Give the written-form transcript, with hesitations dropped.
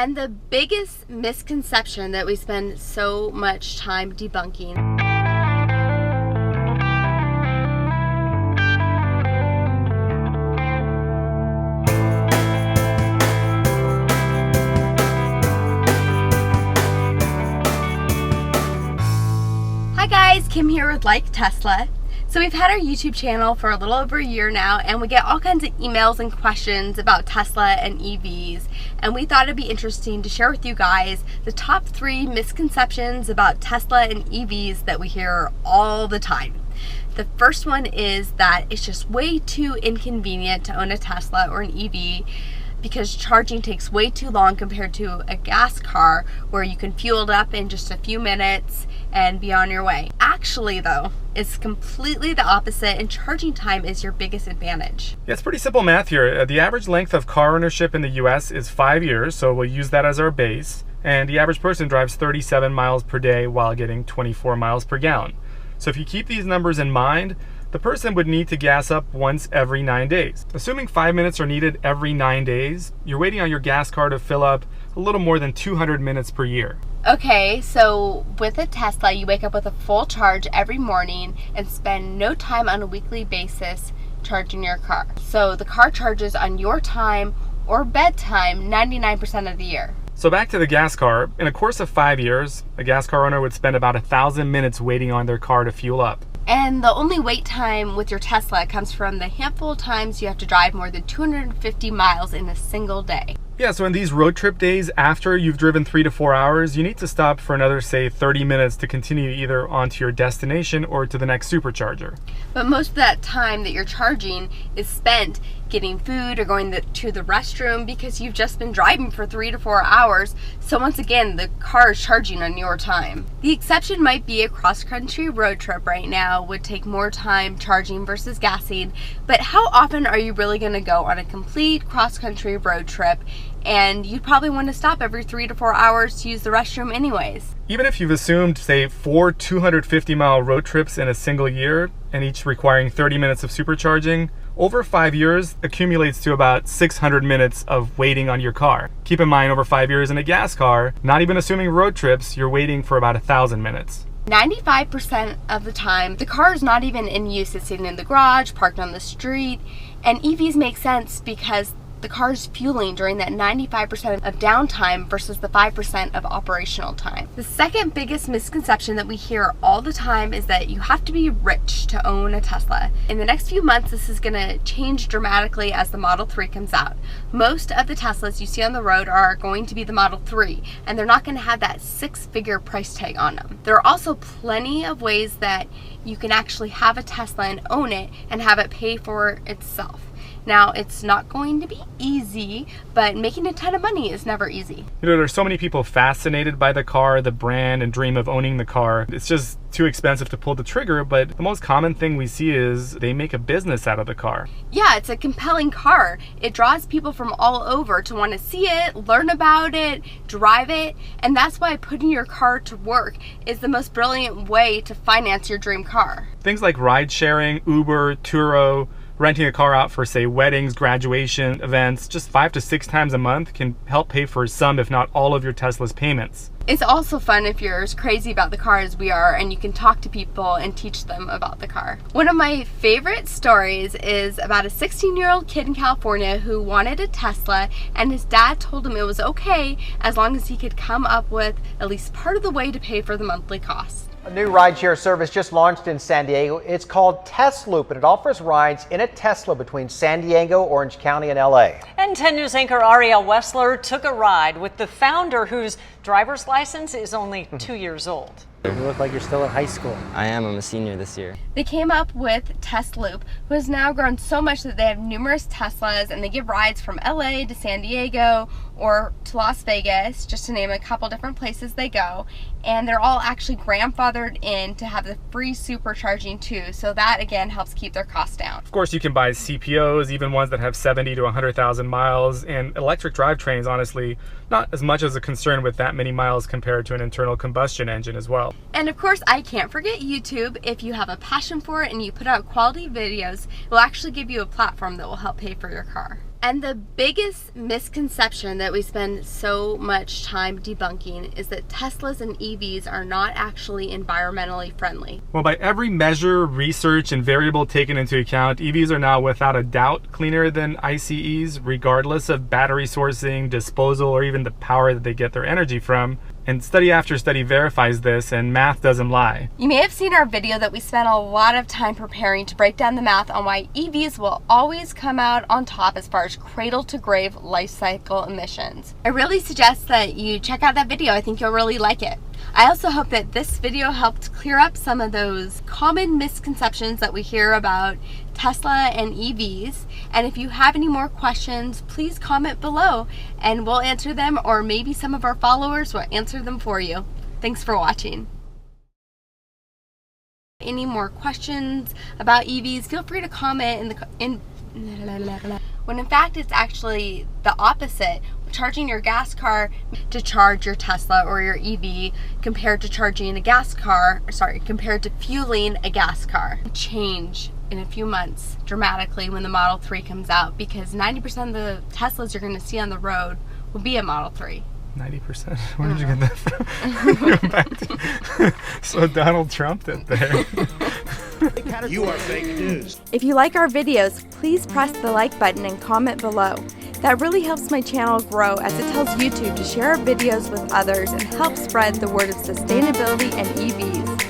and the biggest misconception that we spend so much time debunking. Hi guys, Kim here with Like Tesla. So we've had our YouTube channel for a little over a year now, and we get all kinds of emails and questions about Tesla and EVs, and we thought it'd be interesting to share with you guys the top 3 misconceptions about Tesla and EVs that we hear all the time. The first one is that it's just way too inconvenient to own a Tesla or an EV because charging takes way too long compared to a gas car where you can fuel it up in just a few minutes and be on your way. Actually though, it's completely the opposite, and charging time is your biggest advantage. Yeah, it's pretty simple math here. The average length of car ownership in the US is 5 years, so we'll use that as our base. And the average person drives 37 miles per day while getting 24 miles per gallon. So if you keep these numbers in mind, the person would need to gas up once every 9 days. Assuming 5 minutes are needed every 9 days, you're waiting on your gas car to fill up a little more than 200 minutes per year. Okay, so with a Tesla, you wake up with a full charge every morning and spend no time on a weekly basis charging your car. So the car charges on your time or bedtime 99% of the year. So back to the gas car. In a course of 5 years, a gas car owner would spend about 1,000 minutes waiting on their car to fuel up. And the only wait time with your Tesla comes from the handful of times you have to drive more than 250 miles in a single day. Yeah, so in these road trip days after you've driven 3 to 4 hours, you need to stop for another, say, 30 minutes to continue either onto your destination or to the next supercharger. But most of that time that you're charging is spent getting food or going to the restroom because you've just been driving for 3 to 4 hours. So once again, the car is charging on your time. The exception might be a cross-country road trip right now would take more time charging versus gassing. But how often are you really going to go on a complete cross-country road trip? And you'd probably want to stop every 3 to 4 hours to use the restroom anyways. Even if you've assumed, say, 4 250-mile road trips in a single year, and each requiring 30 minutes of supercharging, over 5 years accumulates to about 600 minutes of waiting on your car. Keep in mind, over 5 years in a gas car, not even assuming road trips, you're waiting for about 1,000 minutes. 95% of the time, the car is not even in use. It's sitting in the garage, parked on the street, and EVs make sense because the car is fueling during that 95% of downtime versus the 5% of operational time. The second biggest misconception that we hear all the time is that you have to be rich to own a Tesla. In the next few months, this is going to change dramatically as the Model 3 comes out. Most of the Teslas you see on the road are going to be the Model 3, and they're not going to have that 6-figure price tag on them. There are also plenty of ways that you can actually have a Tesla and own it and have it pay for itself. Now, it's not going to be easy, but making a ton of money is never easy. You know, there's so many people fascinated by the car, the brand, and dream of owning the car. It's just too expensive to pull the trigger, but the most common thing we see is they make a business out of the car. Yeah, it's a compelling car. It draws people from all over to want to see it, learn about it, drive it, and that's why putting your car to work is the most brilliant way to finance your dream car. Things like ride sharing, Uber, Turo, renting a car out for, say, weddings, graduation events, just 5 to 6 times a month can help pay for some, if not all, of your Tesla's payments. It's also fun if you're as crazy about the car as we are and you can talk to people and teach them about the car. One of my favorite stories is about a 16-year-old kid in California who wanted a Tesla, and his dad told him it was okay as long as he could come up with at least part of the way to pay for the monthly cost. A new rideshare service just launched in San Diego. It's called Tesloop, and it offers rides in a Tesla between San Diego, Orange County, and LA. And 10 News anchor Ariel Wessler took a ride with the founder, whose driver's license is only 2 years old. You look like you're still in high school. I am. I'm a senior this year. They came up with Tesloop, who has now grown so much that they have numerous Teslas, and they give rides from LA to San Diego or to Las Vegas, just to name a couple different places they go. And they're all actually grandfathered in to have the free supercharging too, so that again helps keep their costs down. Of course, you can buy CPOs, even ones that have 70 to 100,000 miles, and electric drivetrains, honestly, not as much as a concern with that many miles compared to an internal combustion engine as well. And of course, I can't forget YouTube. If you have a passion for it and you put out quality videos, it will actually give you a platform that will help pay for your car. And the biggest misconception that we spend so much time debunking is that Teslas and EVs are not actually environmentally friendly. Well, by every measure, research, and variable taken into account, EVs are now without a doubt cleaner than ICEs, regardless of battery sourcing, disposal, or even the power that they get their energy from. And study after study verifies this, and math doesn't lie. You may have seen our video that we spent a lot of time preparing to break down the math on why EVs will always come out on top as far as cradle to grave life cycle emissions. I really suggest that you check out that video. I think you'll really like it. I also hope that this video helped clear up some of those common misconceptions that we hear about Tesla and EVs. And if you have any more questions, please comment below and we'll answer them, or maybe some of our followers will answer them for you. Thanks for watching. Any more questions about EVs, feel free to comment when in fact it's actually the opposite. Charging your gas car to charge your Tesla or your EV compared to charging a gas car, compared to fueling a gas car. Change in a few months dramatically when the Model 3 comes out, because 90% of the Teslas you're going to see on the road will be a Model 3. 90%? Where did you get that from? Go back to, so Donald Trump did there. You are fake news. If you like our videos, please press the like button and comment below. That really helps my channel grow, as it tells YouTube to share our videos with others and help spread the word of sustainability and EVs.